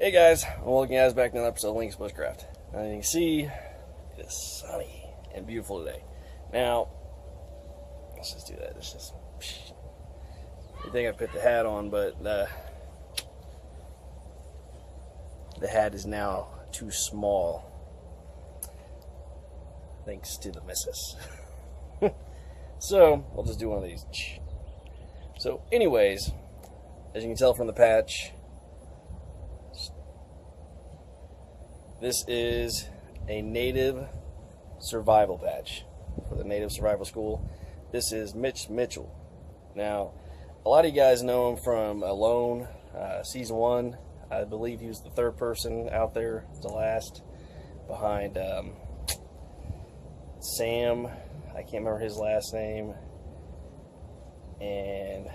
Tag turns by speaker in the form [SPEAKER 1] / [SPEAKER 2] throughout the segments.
[SPEAKER 1] Hey guys, welcome you guys back to another episode of Link's Bushcraft. As you can see, it is sunny and beautiful today. Now, let's just do that. Let's just. You think I put the hat on, but the hat is now too small, thanks to the missus. So I'll just do one of these. So, anyways, as you can tell from the patch, this is a native survival patch for the Native Survival School. This is Mitch Mitchell. Now, a lot of you guys know him from Alone, Season 1. I believe he was the third person out there, the last, behind Sam. I can't remember his last name. And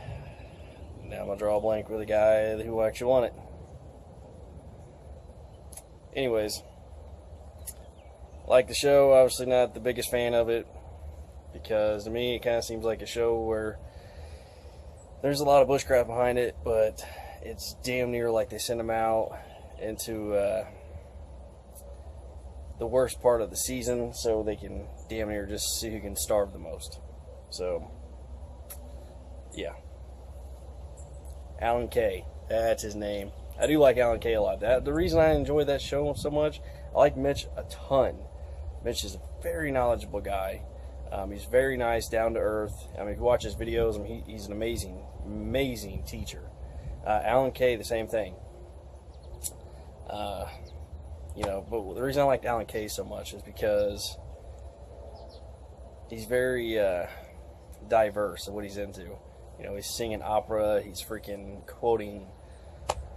[SPEAKER 1] now I'm going to draw a blank with the guy who actually won it. Anyways, like the show, obviously not the biggest fan of it, because to me it kind of seems like a show where there's a lot of bushcraft behind it, but it's damn near like they send them out into the worst part of the season so they can damn near just see who can starve the most. So, yeah. Alan Kay, that's his name. I do like Alan Kay a lot. The reason I enjoy that show so much, I like Mitch a ton. Mitch is a very knowledgeable guy. He's very nice, down to earth. I mean, if you watch his videos, I mean, he's an amazing teacher. Alan Kay, the same thing. You know, but the reason I like Alan Kay so much is because he's very diverse of what he's into. You know, he's singing opera. He's freaking quoting,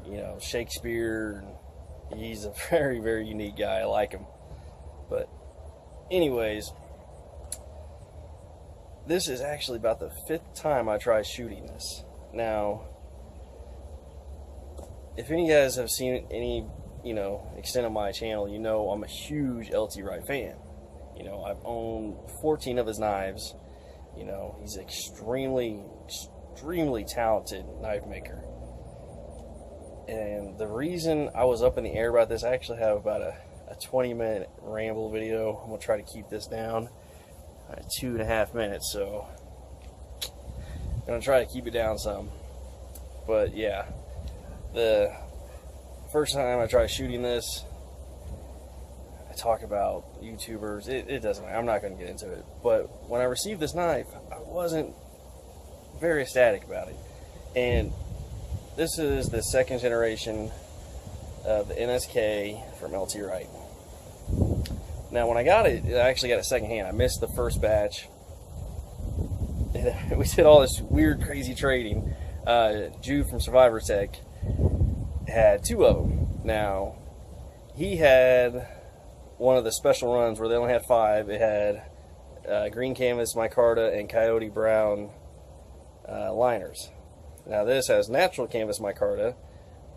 [SPEAKER 1] you know, Shakespeare. He's a very unique guy. I like him. But anyways, this is actually about the 5th time I tried shooting this. Now, if any of you guys have seen any, you know, extent of my channel, you know I'm a huge Lt Wright fan. You know, I've owned 14 of his knives. You know, he's extremely talented knife maker. And the reason I was up in the air about this, I actually have about a 20-minute ramble video. I'm going to try to keep this down 2.5 minutes, so I'm going to try to keep it down some. But yeah, the first time I tried shooting this, I talk about YouTubers. It doesn't matter. I'm not going to get into it. But when I received this knife, I wasn't very ecstatic about it. And this is the 2nd generation of the NSK from Lt Wright. Now, when I got it, I actually got it secondhand. I missed the first batch. We did all this weird, crazy trading. Jude from Survivor Tech had 2 of them. Now, he had one of the special runs where they only had 5. It had green canvas, micarta, and coyote brown liners. Now this has natural canvas micarta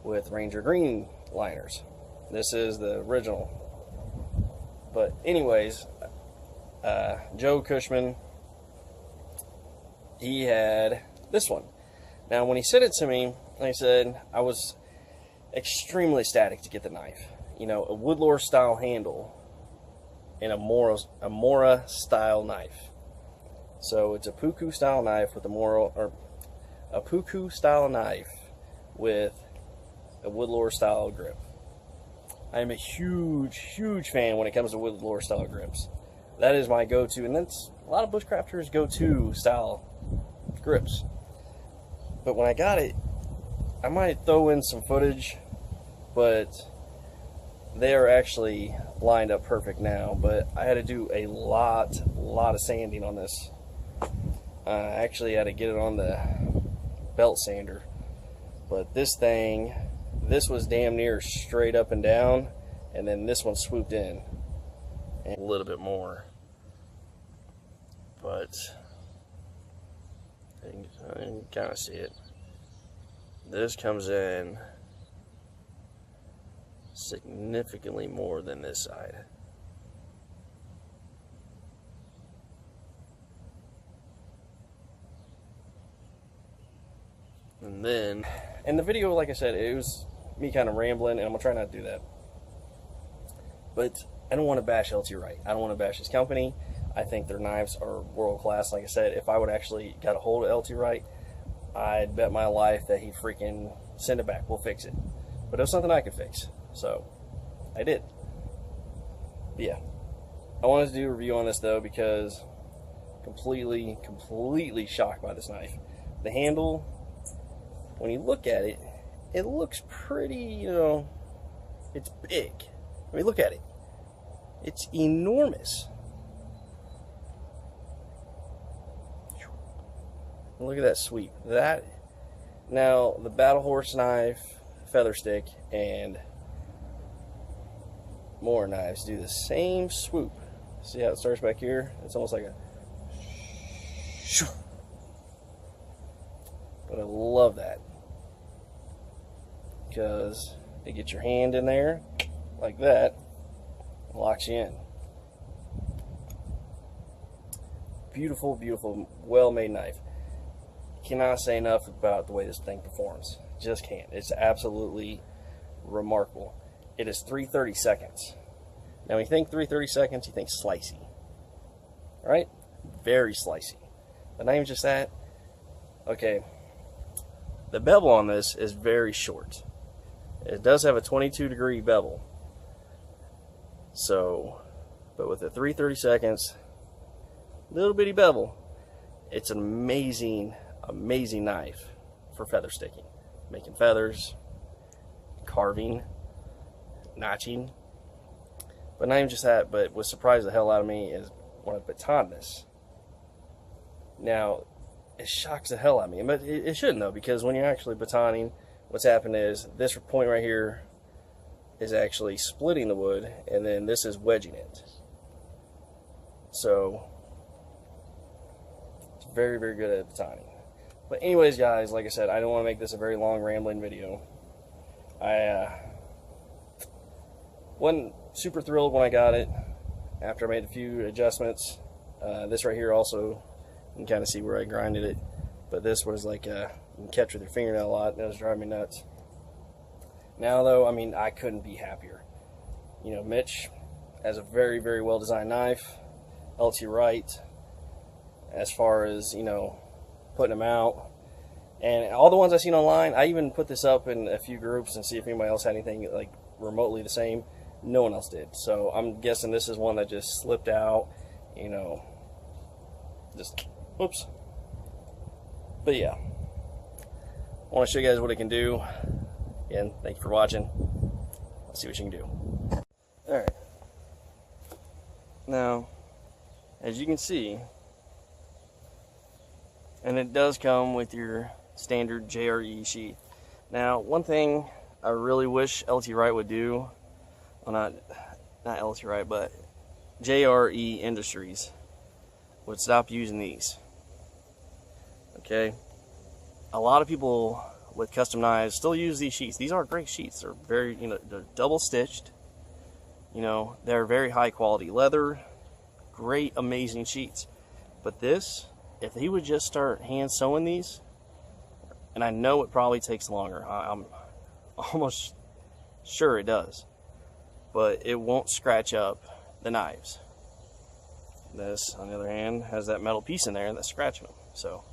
[SPEAKER 1] with Ranger green liners. This is the original. But anyways, Joe Cushman, he had this one. Now when he sent it to me, like I said, I was extremely ecstatic to get the knife. You know, a woodlore style handle and a Mora style knife. So it's a puku style knife with a Mora, or a puku style knife with a woodlore style grip. I am a huge fan when it comes to woodlore style grips. That is my go-to, and that's a lot of bushcrafters' go-to style grips. But when I got it, I might throw in some footage, but they are actually lined up perfect now. But I had to do a lot of sanding on this. I actually had to get it on the belt sander, but this was damn near straight up and down, and then this one swooped in and a little bit more, but you can kind of see it. This comes in significantly more than this side. And then, in the video, like I said, it was me kind of rambling, and I'm gonna try not to do that. But I don't want to bash LT Wright. I don't want to bash his company. I think their knives are world class. Like I said, if I would actually got a hold of LT Wright, I'd bet my life that he'd freaking send it back. We'll fix it. But it was something I could fix, so I did. But yeah, I wanted to do a review on this though because completely shocked by this knife. The handle, when you look at it, it looks pretty, you know, it's big. I mean, look at it. It's enormous. Look at that sweep. That, now the Battle Horse knife, feather stick, and Mora knives do the same swoop. See how it starts back here? It's almost like a shoo. But I love that because you get your hand in there like that, locks you in. Beautiful, beautiful, well-made knife. Cannot say enough about the way this thing performs. Just can't. It's absolutely remarkable. It is 3/30 seconds. Now, when you think 3/30 seconds, you think slicey, right? Very slicey. But not even just that. Okay, the bevel on this is very short. It does have a 22-degree bevel. So, but with the 3/30 seconds, little bitty bevel, it's an amazing knife for feather sticking, making feathers, carving, notching. But not even just that, but what surprised the hell out of me is when I baton this. Now, it shocks the hell out of me, but it shouldn't though, because when you're actually batoning, what's happened is this point right here is actually splitting the wood, and then this is wedging it. So, it's very, very good at batoning. But anyways, guys, like I said, I don't want to make this a very long, rambling video. I wasn't super thrilled when I got it after I made a few adjustments. This right here also, you can kind of see where I grinded it. But this was like, you can catch with your fingernail a lot, and it was driving me nuts. Now, though, I mean, I couldn't be happier. You know, Mitch has a very, very well-designed knife. Lt Wright, as far as, you know, putting them out, and all the ones I've seen online, I even put this up in a few groups and see if anybody else had anything like remotely the same. No one else did, so I'm guessing this is one that just slipped out, you know, just whoops. But yeah, I want to show you guys what it can do. Again, thank you for watching. Let's see what you can do. Alright, now as you can see, and it does come with your standard JRE sheath. Now, one thing I really wish LT Wright would do, well, not LT Wright, but JRE Industries would stop using these. Okay, a lot of people with custom knives still use these sheaths. These are great sheaths. They're very, you know, they're double stitched. You know, they're very high quality leather, great, amazing sheaths. But this, if he would just start hand sewing these, and I know it probably takes longer, I'm almost sure it does, but it won't scratch up the knives. This, on the other hand, has that metal piece in there that's scratching them, so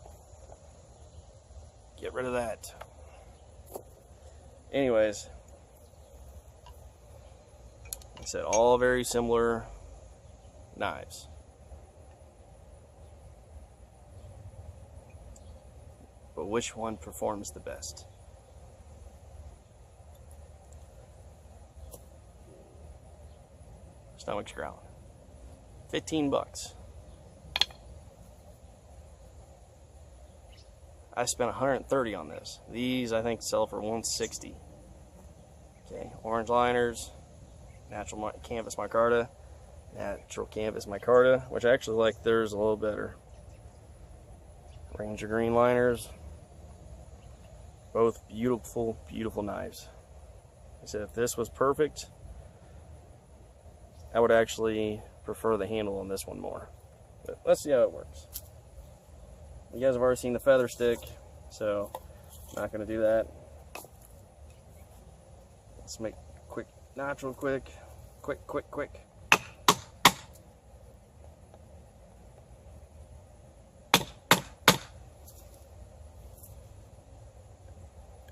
[SPEAKER 1] get rid of that. Anyways, like I said, all very similar knives. But which one performs the best? Stomach's growling. 15 bucks. I spent 130 on this. These I think sell for 160. Okay, orange liners, natural canvas micarta, natural canvas micarta, which I actually like theirs a little better. Ranger green liners. Both beautiful, beautiful knives. I said if this was perfect, I would actually prefer the handle on this one more. But let's see how it works. You guys have already seen the feather stick, so I'm not going to do that. Let's make quick notch real quick. Quick.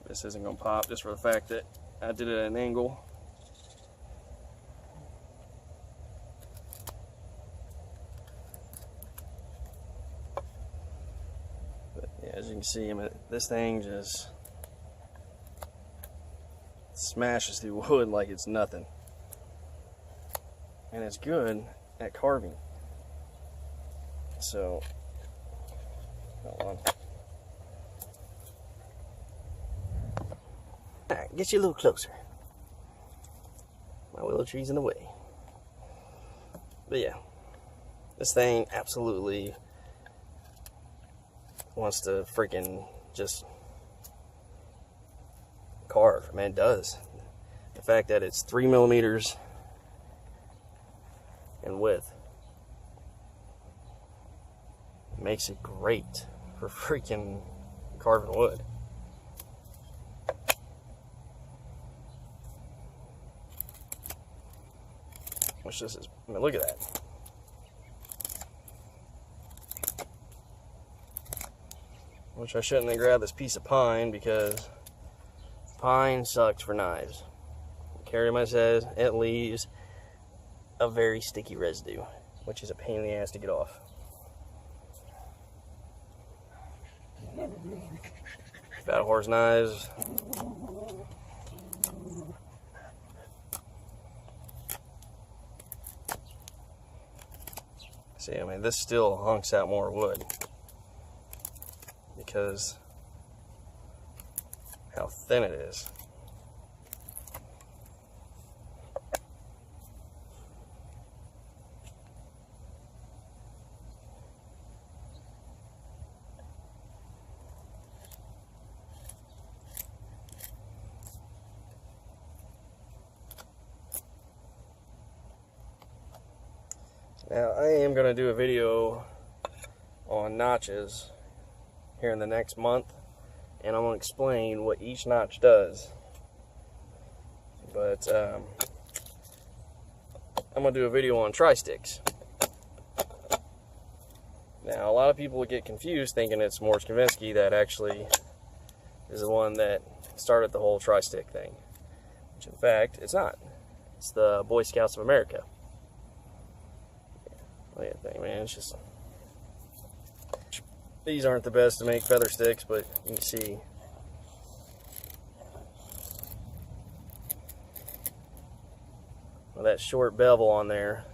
[SPEAKER 1] This isn't gonna pop just for the fact that I did it at an angle. But yeah, as you can see, I mean, this thing just smashes through wood like it's nothing. And it's good at carving. So, hold on. Alright, get you a little closer. My willow tree's in the way. But yeah, this thing absolutely wants to freaking just carve. Man, it does. The fact that it's 3 millimeters in width makes it great for freaking carving wood. Which this is, I mean, look at that. Which I shouldn't have grabbed this piece of pine because pine sucks for knives. Carrier says it leaves a very sticky residue, which is a pain in the ass to get off. Battle Horse knives. See, I mean, this still hunks out more wood because how thin it is. Now, I am going to do a video on notches here in the next month, and I'm going to explain what each notch does. But I'm going to do a video on tri-sticks. Now, a lot of people would get confused thinking it's Morris Kavinsky that actually is the one that started the whole tri-stick thing, which in fact, it's not. It's the Boy Scouts of America. Look at that thing, man. It's just, these aren't the best to make feather sticks, but you can see well, that short bevel on there.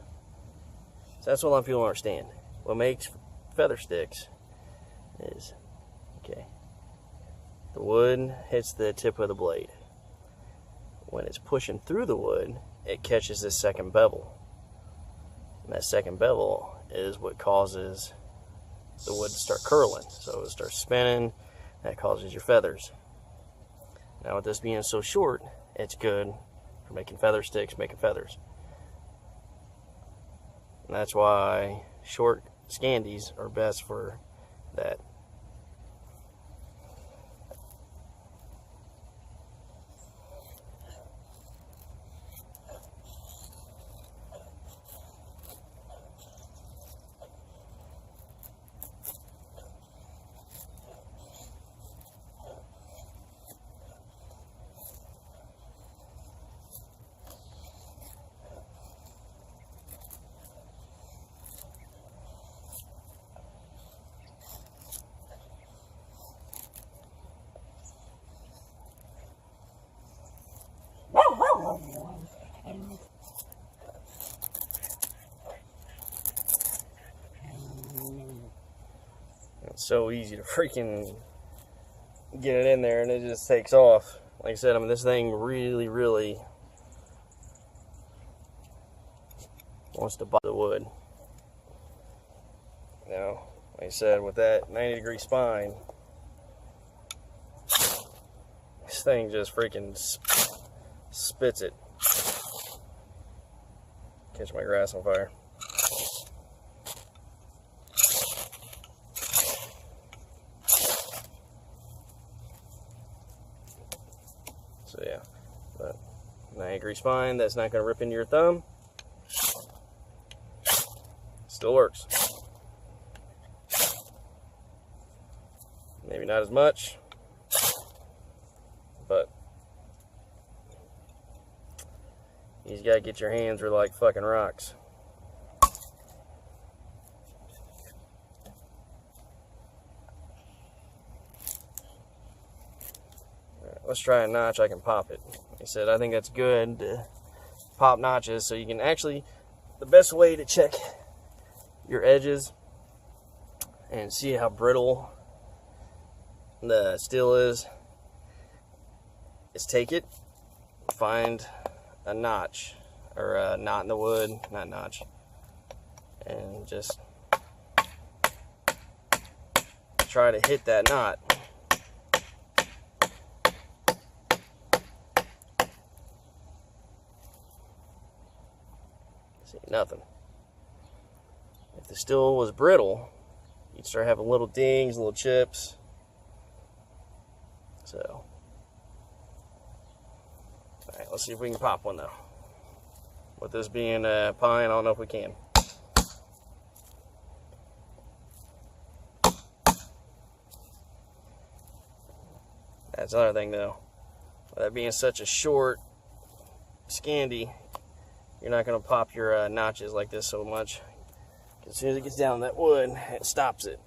[SPEAKER 1] So that's what a lot of people don't understand. What makes feather sticks is, okay, the wood hits the tip of the blade. When it's pushing through the wood, it catches this second bevel. And that second bevel is what causes the wood to start curling. So it starts spinning, that causes your feathers. Now with this being so short, it's good for making feather sticks, making feathers. And that's why short scandies are best for that. It's so easy to freaking get it in there and it just takes off. Like I said, I mean, this thing really wants to bite the wood. Now, like I said, with that 90-degree spine, this thing just freaking spits it. Catch my grass on fire. So yeah, but Alright, grease fine. That's not going to rip into your thumb. Still works. Maybe not as much, but you just gotta get your hands were like fucking rocks. Alright, let's try a notch. I can pop it. Like I said, I think that's good to pop notches, so you can actually, the best way to check your edges and see how brittle the steel is take it, find a notch or a knot in the wood, not notch, and just try to hit that knot. See, nothing. If the steel was brittle, you'd start having little dings, little chips. So, alright, let's see if we can pop one though. With this being pine, I don't know if we can. That's another thing though. With that being such a short Scandi, you're not going to pop your notches like this so much. As soon as it gets down that wood, it stops it.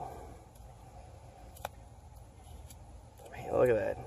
[SPEAKER 1] Man, look at that.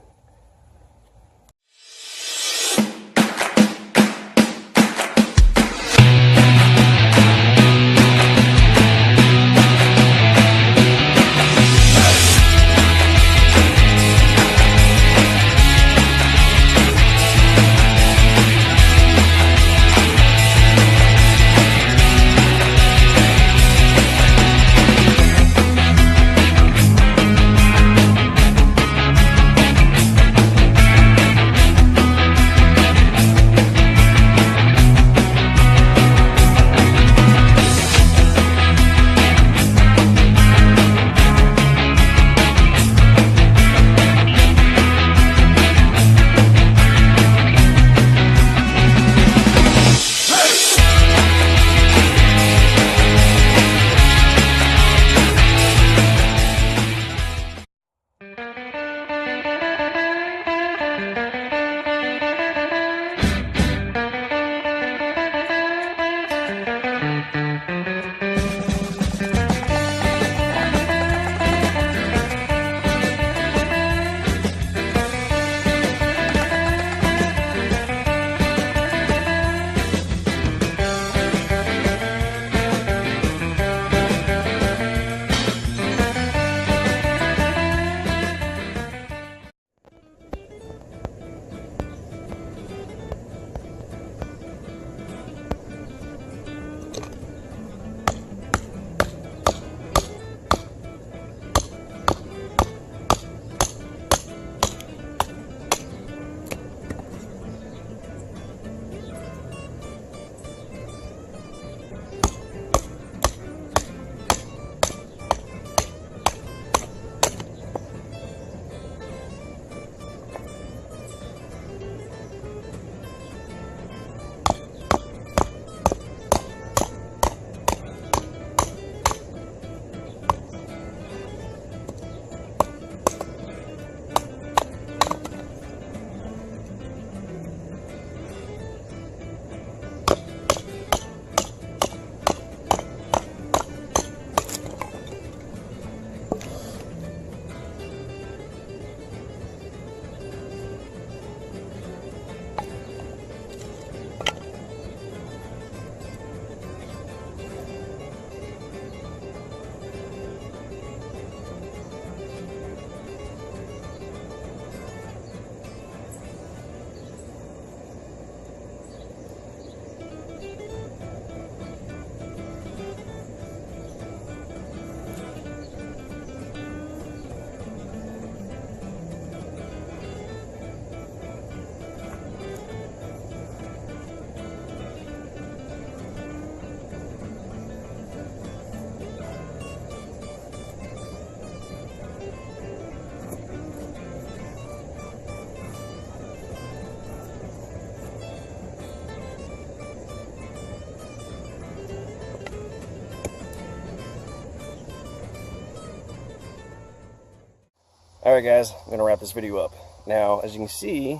[SPEAKER 1] Alright guys, I'm going to wrap this video up. Now, as you can see,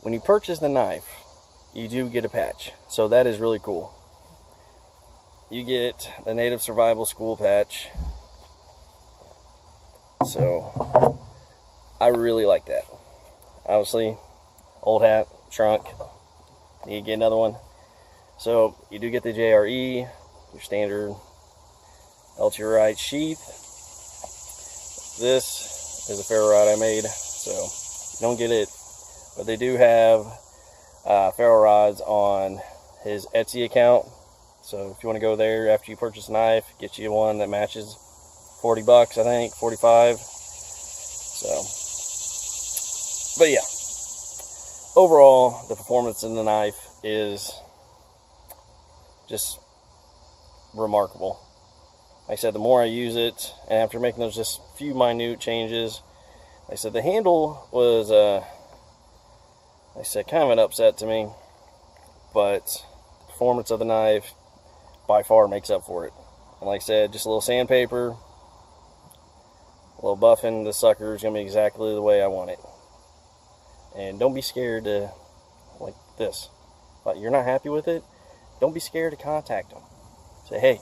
[SPEAKER 1] when you purchase the knife, you do get a patch. So that is really cool. You get the Native Survival School patch. So, I really like that. Obviously, old hat, shrunk. You get another one. So, you do get the JRE, your standard Lt Wright sheath. This is a ferro rod I made, so you don't get it. But they do have ferro rods on his Etsy account. So if you want to go there after you purchase a knife, get you one that matches. 40 bucks, I think, 45. So, but yeah, overall, the performance in the knife is just remarkable. Like I said, the more I use it, and after making those just few minute changes, like I said, the handle was, like I said, kind of an upset to me, but the performance of the knife by far makes up for it. And like I said, just a little sandpaper, a little buffing, the sucker is going to be exactly the way I want it. And don't be scared to, like this, if you're not happy with it, don't be scared to contact them. Say, hey,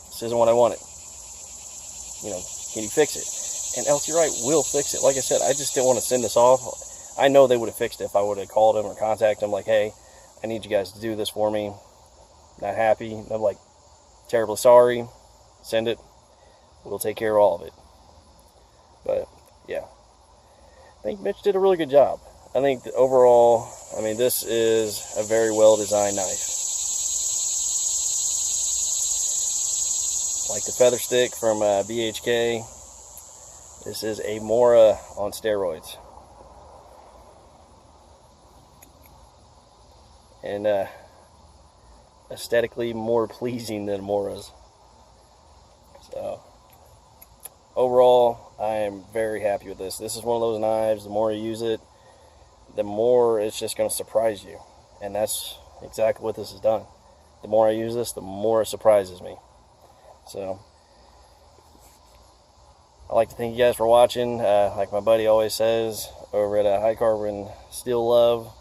[SPEAKER 1] this isn't what I wanted. You know, can you fix it? And Lt Wright will fix it. Like I said, I just didn't want to send this off. I know they would have fixed it if I would have called them or contacted them like, hey, I need you guys to do this for me. Not happy. I'm like, terribly sorry. Send it. We'll take care of all of it. But, yeah. I think Mitch did a really good job. I think that overall, I mean, this is a very well-designed knife. Like the feather stick from BHK, this is a Mora on steroids. And aesthetically more pleasing than Mora's. So, overall, I am very happy with this. This is one of those knives, the more you use it, the more it's just going to surprise you. And that's exactly what this has done. The more I use this, the more it surprises me. So, I'd like to thank you guys for watching. Like my buddy always says over at High Carbon Steel Love,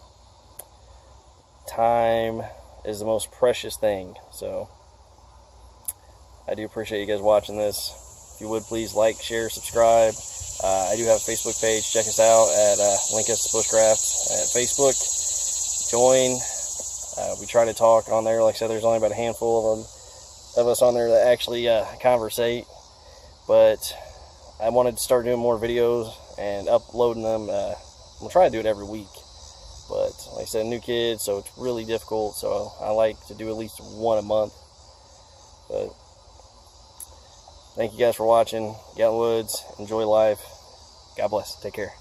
[SPEAKER 1] time is the most precious thing. So, I do appreciate you guys watching this. If you would, please like, share, subscribe. I do have a Facebook page. Check us out at Linkus Bushcraft at Facebook. Join. We try to talk on there. Like I said, there's only about a handful of us on there that actually conversate, but I wanted to start doing more videos and uploading them. I'm trying to do it every week, but like I said, new kids, so it's really difficult, so I like to do at least one a month. But thank you guys for watching. Get out in the woods, enjoy life. God bless. Take care.